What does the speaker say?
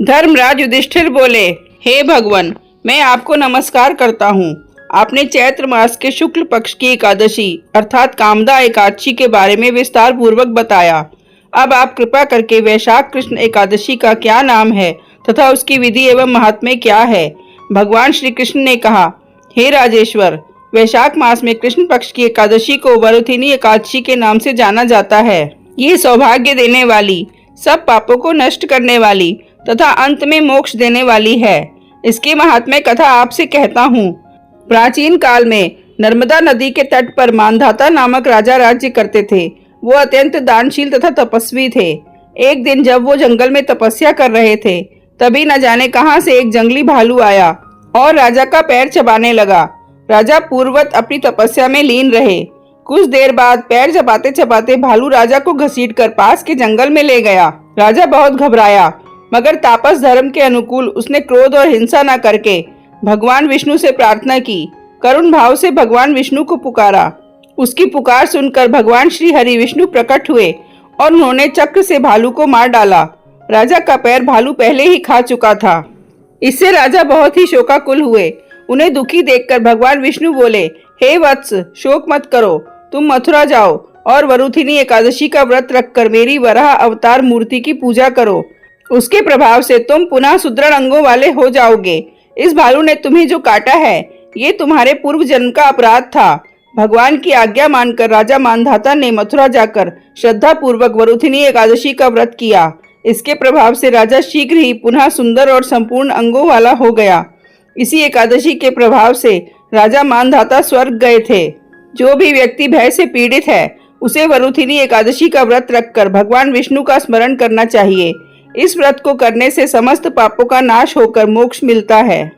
धर्मराज युधिष्ठिर बोले, हे भगवान, मैं आपको नमस्कार करता हूँ। आपने चैत्र मास के शुक्ल पक्ष की एकादशी अर्थात कामदा एकादशी के बारे में विस्तार पूर्वक बताया। अब आप कृपा करके वैशाख कृष्ण एकादशी का क्या नाम है तथा उसकी विधि एवं महात्म्य क्या है। भगवान श्री कृष्ण ने कहा, हे राजेश्वर, वैशाख मास में कृष्ण पक्ष की एकादशी को वरुथिनी एकादशी के नाम से जाना जाता है। ये सौभाग्य देने वाली, सब पापों को नष्ट करने वाली तथा अंत में मोक्ष देने वाली है। इसकी महात्म्य कथा आपसे कहता हूँ। प्राचीन काल में नर्मदा नदी के तट पर मानधाता नामक राजा राज्य करते थे। वो अत्यंत दानशील तथा तपस्वी थे। एक दिन जब वो जंगल में तपस्या कर रहे थे, तभी न जाने कहां से एक जंगली भालू आया और राजा का पैर चबाने लगा। राजा पूर्ववत अपनी तपस्या में लीन रहे। कुछ देर बाद पैर चबाते चबाते भालू राजा को घसीटकर पास के जंगल में ले गया। राजा बहुत घबराया, मगर तापस धर्म के अनुकूल उसने क्रोध और हिंसा न करके भगवान विष्णु से प्रार्थना की। करुण भाव से भगवान विष्णु को पुकारा। उसकी पुकार सुनकर भगवान श्री हरि विष्णु प्रकट हुए और उन्होंने चक्र से भालू को मार डाला। राजा का पैर भालू पहले ही खा चुका था। इससे राजा बहुत ही शोकाकुल हुए। उन्हें दुखी देखकर भगवान विष्णु बोले, हे वत्स, शोक मत करो। तुम मथुरा जाओ और वरुथिनी एकादशी का व्रत रखकर मेरी वराह अवतार मूर्ति की पूजा करो। उसके प्रभाव से तुम पुनः सुदृढ़ अंगों वाले हो जाओगे। इस भालू ने तुम्हें जो काटा है, ये तुम्हारे पूर्व जन्म का अपराध था। भगवान की आज्ञा मानकर राजा मानधाता ने मथुरा जाकर श्रद्धा पूर्वक वरुथिनी एकादशी का व्रत किया। इसके प्रभाव से राजा शीघ्र ही पुनः सुंदर और संपूर्ण अंगों वाला हो गया। इसी एकादशी के प्रभाव से राजा मानधाता स्वर्ग गए थे। जो भी व्यक्ति भय से पीड़ित है, उसे वरुथिनी एकादशी का व्रत रखकर भगवान विष्णु का स्मरण करना चाहिए। इस व्रत को करने से समस्त पापों का नाश होकर मोक्ष मिलता है।